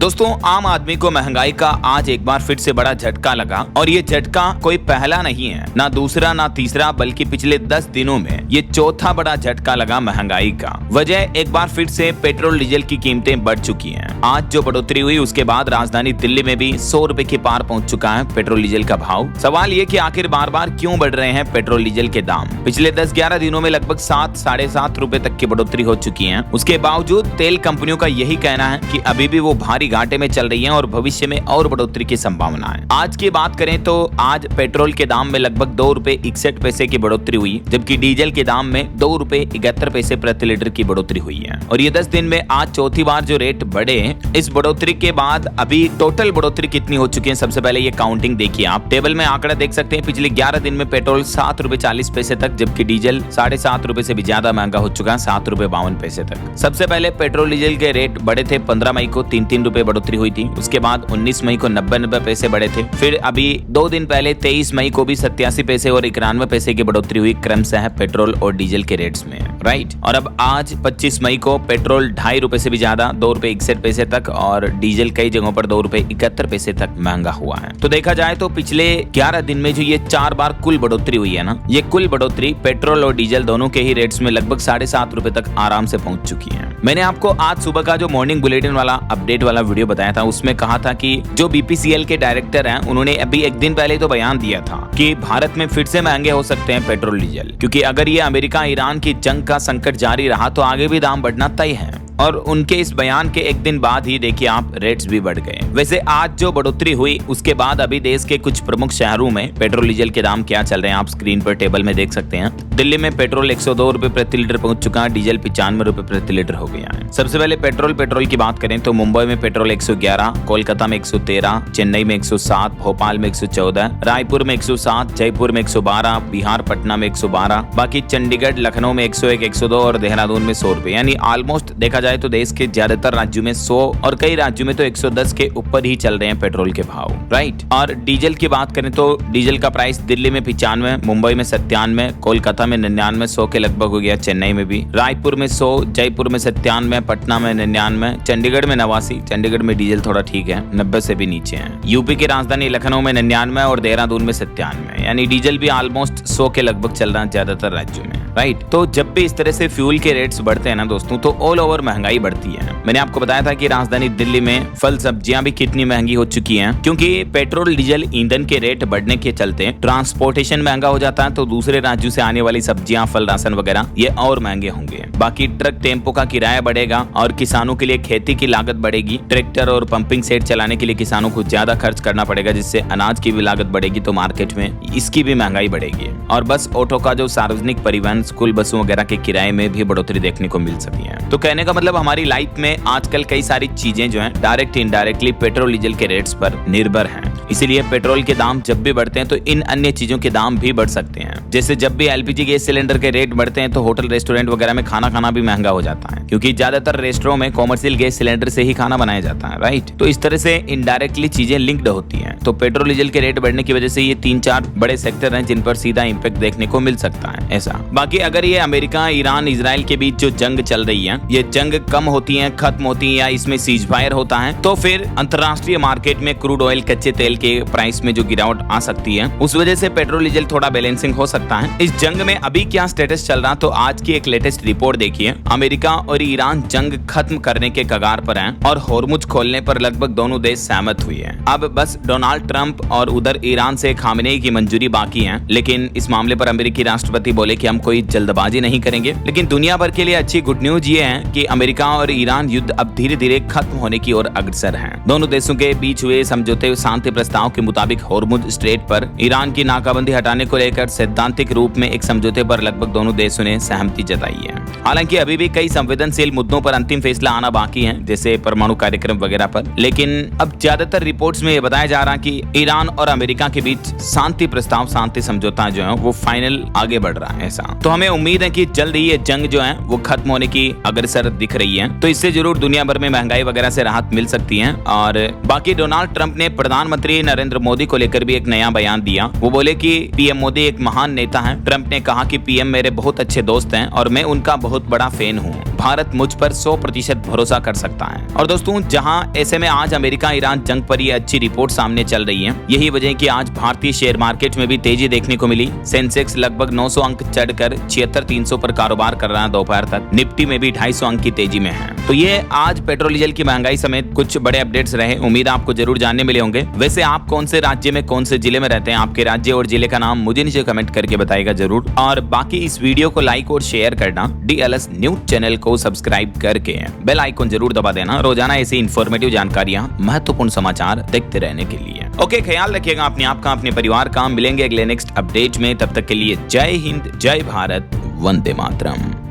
दोस्तों, आम आदमी को महंगाई का आज एक बार फिर से बड़ा झटका लगा और ये झटका कोई पहला नहीं है, ना दूसरा ना तीसरा, बल्कि पिछले 10 दिनों में ये चौथा बड़ा झटका लगा महंगाई का। वजह एक बार फिर से पेट्रोल डीजल की कीमतें बढ़ चुकी हैं। आज जो बढ़ोतरी हुई उसके बाद राजधानी दिल्ली में भी 100 रुपए के पार पहुंच चुका है पेट्रोल डीजल का भाव। सवाल ये कि आखिर बार बार क्यों बढ़ रहे हैं पेट्रोल डीजल के दाम। पिछले 10-11 दिनों में लगभग 7 साढ़े 7 रुपए तक की बढ़ोतरी हो चुकी है। उसके बावजूद तेल कंपनियों का यही कहना है कि अभी भी वो भारी घाटे में चल रही हैं और भविष्य में और बढ़ोतरी की संभावना है। आज की बात करें तो आज पेट्रोल के दाम में लगभग 2 रुपए 61 पैसे की बढ़ोतरी हुई, जबकि डीजल के दाम में 2 रुपए 71 पैसे प्रति लीटर की बढ़ोतरी हुई है। और ये 10 दिन में आज चौथी बार जो रेट बढ़े। इस बढ़ोतरी के बाद अभी टोटल बढ़ोतरी कितनी हो चुकी है, सबसे पहले ये काउंटिंग देखिए। आप टेबल में आंकड़ा देख सकते हैं। पिछले 11 दिन में पेट्रोल 7 रुपए 40 पैसे तक, जबकि डीजल 7.5 रुपए से भी ज्यादा महंगा हो चुका है, 7 रुपए 52 पैसे तक। सबसे पहले पेट्रोल डीजल के रेट बढ़े थे 15 मई को 3-3 रुपए बढ़ोतरी हुई थी। उसके बाद 19 मई को 90 पैसे बढ़े थे। फिर अभी 2 दिन पहले 23 मई को भी 87 पैसे और 91 पैसे की बढ़ोतरी हुई क्रमशः पेट्रोल और डीजल के रेट्स में, राइट। और अब आज 25 मई को पेट्रोल 2.5 रुपए से भी ज्यादा 2 रुपए 61 पैसे तक और डीजल कई जगहों पर 2 रुपए 71 पैसे तक महंगा हुआ है। तो देखा जाए तो पिछले 11 दिन में जो ये 4 बार कुल बढ़ोतरी हुई है ना, ये कुल बढ़ोतरी पेट्रोल और डीजल दोनों के ही रेट्स में लगभग 7.5 रुपए तक आराम से पहुंच चुकी है। मैंने आपको आज सुबह का जो मॉर्निंग बुलेटिन वाला अपडेट वाला वीडियो बताया था, उसमें कहा था कि जो बीपीसीएल के डायरेक्टर हैं उन्होंने अभी एक दिन पहले तो बयान दिया था कि भारत में फिर से महंगे हो सकते हैं पेट्रोल डीजल, क्योंकि अगर ये अमेरिका ईरान की जंग का संकट जारी रहा तो आगे भी दाम बढ़ना तय है। और उनके इस बयान के एक दिन बाद ही देखिए आप रेट्स भी बढ़ गए। वैसे आज जो बढ़ोतरी हुई उसके बाद अभी देश के कुछ प्रमुख शहरों में पेट्रोल डीजल के दाम क्या चल रहे हैं आप स्क्रीन पर टेबल में देख सकते हैं। दिल्ली में पेट्रोल 102 रुपए प्रति लीटर पहुंच चुका है, डीजल 95 रुपए प्रति लीटर हो गया है। सबसे पहले पेट्रोल की बात करें तो मुंबई में पेट्रोल 111, कोलकाता में 113, चेन्नई में 107, भोपाल में 114, रायपुर में 107, जयपुर में 112, बिहार पटना में 112, बाकी चंडीगढ़ लखनऊ में 101, 102 और देहरादून में 100 रुपए। यानी ऑलमोस्ट देखा जाए तो देश के ज्यादातर राज्यों में 100 और कई राज्यों में तो 110 के ऊपर ही चल रहे हैं पेट्रोल के भाव, राइट। और डीजल की बात करें तो डीजल का प्राइस दिल्ली में 95, मुंबई में 97, कोलकाता में 99, 100 के लगभग हो गया, चेन्नई में भी, रायपुर में 100, जयपुर में 97, पटना में 99, चंडीगढ़ में 89। चंडीगढ़ में डीजल थोड़ा ठीक है, 90 से भी नीचे है। यूपी की राजधानी लखनऊ में 99 और देहरादून में 97, यानी डीजल भी ऑलमोस्ट 100 के लगभग चल रहा है ज्यादातर राज्यों में, राइट। तो जब भी इस तरह से फ्यूल के रेट्स बढ़ते हैं ना दोस्तों, तो ऑल ओवर महंगाई बढ़ती है। मैंने आपको बताया था कि राजधानी दिल्ली में फल सब्जियां भी कितनी महंगी हो चुकी हैं, क्योंकि पेट्रोल डीजल ईंधन के रेट बढ़ने के चलते ट्रांसपोर्टेशन महंगा हो जाता है, तो दूसरे राज्यों से आने वाली सब्जियां, फल, राशन वगैरह ये और महंगे होंगे। बाकी ट्रक टेम्पो का किराया बढ़ेगा और किसानों के लिए खेती की लागत बढ़ेगी। ट्रैक्टर और पंपिंग सेट चलाने के लिए किसानों को ज्यादा खर्च करना पड़ेगा, जिससे अनाज की भी लागत बढ़ेगी, तो मार्केट में इसकी भी महंगाई बढ़ेगी। और बस ऑटो का जो सार्वजनिक परिवहन, स्कूल बसों वगैरह के किराए में भी बढ़ोतरी देखने को मिल सकती है। तो कहने का मतलब हमारी लाइफ में आजकल कई सारी चीजें जो हैं डायरेक्ट इनडायरेक्टली पेट्रोल डीजल के रेट्स पर निर्भर हैं। इसीलिए पेट्रोल के दाम जब भी बढ़ते हैं तो इन अन्य चीजों के दाम भी बढ़ सकते हैं। जैसे जब भी एलपीजी गैस सिलेंडर के रेट बढ़ते हैं तो होटल रेस्टोरेंट वगैरह में खाना खाना भी महंगा हो जाता है, क्योंकि ज्यादातर रेस्टोरों में कॉमर्शियल गैस सिलेंडर से ही खाना बनाया जाता है, राइट। तो इस तरह से इनडायरेक्टली चीजें लिंक्ड होती हैं। तो पेट्रोल डीजल के रेट बढ़ने की वजह से ये 3-4 बड़े सेक्टर हैं जिन पर सीधा इम्पैक्ट देखने को मिल सकता है ऐसा। बाकी अगर ये अमेरिका, ईरान, इजराइल के बीच जो जंग चल रही है, ये जंग कम होती है, खत्म होती है, या इसमें सीज फायर होता है, तो फिर अंतरराष्ट्रीय मार्केट में क्रूड ऑयल, कच्चे तेल के प्राइस में जो गिरावट आ सकती है, उस वजह से पेट्रोल डीजल थोड़ा बैलेंसिंग हो सकता है। इस जंग में अभी क्या स्टेटस चल रहा, तो आज की एक लेटेस्ट रिपोर्ट देखिए। अमेरिका और ईरान जंग खत्म करने के कगार पर हैं और होर्मुज खोलने पर लगभग दोनों देश सहमत हुए हैं। अब बस डोनाल्ड ट्रंप और उधर ईरान से खामेनेई की मंजूरी बाकी है। लेकिन इस मामले पर अमेरिकी राष्ट्रपति बोले कि हम कोई जल्दबाजी नहीं करेंगे। लेकिन दुनिया भर के लिए अच्छी गुड न्यूज ये है कि अमेरिका और ईरान युद्ध अब धीरे धीरे खत्म होने की ओर अग्रसर हैं। दोनों देशों के बीच हुए समझौते शांति प्रस्ताव के मुताबिक होर्मुज स्ट्रेट पर ईरान की नाकाबंदी हटाने को लेकर सैद्धांतिक रूप में एक समझौते पर लगभग दोनों देशों ने सहमति जताई है। हालांकि अभी भी कई संवेदनशील मुद्दों पर अंतिम फैसला आना बाकी है, जैसे परमाणु कार्यक्रम वगैरह पर। लेकिन अब ज्यादातर रिपोर्ट्स में यह बताया जा रहा है कि ईरान और अमेरिका के बीच शांति प्रस्ताव, शांति समझौता जो है वो फाइनल आगे बढ़ रहा है ऐसा। तो हमें उम्मीद है कि जल्द ही ये जंग जो है वो खत्म होने की अग्रसर दिख रही है। तो इससे जरूर दुनिया भर में महंगाई वगैरह से राहत मिल सकती है। और बाकी डोनाल्ड ट्रंप ने प्रधानमंत्री नरेंद्र मोदी को लेकर भी एक नया बयान दिया। वो बोले कि पीएम मोदी एक महान नेता है। ट्रंप ने कहा कि पीएम मेरे बहुत अच्छे दोस्त हैं और मैं उनका बहुत बड़ा फैन हूँ। भारत मुझ पर 100% भरोसा कर सकता है। और दोस्तों जहां ऐसे में आज अमेरिका ईरान जंग पर ये अच्छी रिपोर्ट सामने चल रही है, यही वजह कि आज भारतीय शेयर मार्केट में भी तेजी देखने को मिली। सेंसेक्स लगभग 900 अंक चढ़कर 76,300 पर कारोबार कर रहा है दोपहर तक। निफ्टी में भी 250 अंक की तेजी में है। तो ये आज पेट्रोल डीजल की महंगाई समेत कुछ बड़े अपडेट्स रहे। उम्मीद आपको जरूर जानने मिले होंगे। वैसे आप कौन से राज्य में कौन से जिले में रहते हैं, आपके राज्य और जिले का नाम मुझे नीचे कमेंट करके बताइएगा जरूर। और बाकी इस वीडियो को लाइक और शेयर करना, DLS न्यूज चैनल को सब्सक्राइब करके बेल आइकन जरूर दबा देना रोजाना ऐसी इंफॉर्मेटिव जानकारियां, महत्वपूर्ण समाचार देखते रहने के लिए। ओके, ख्याल रखिएगा अपने आप का, अपने परिवार का। मिलेंगे अगले नेक्स्ट अपडेट में, तब तक के लिए जय हिंद, जय भारत, वंदे मातरम।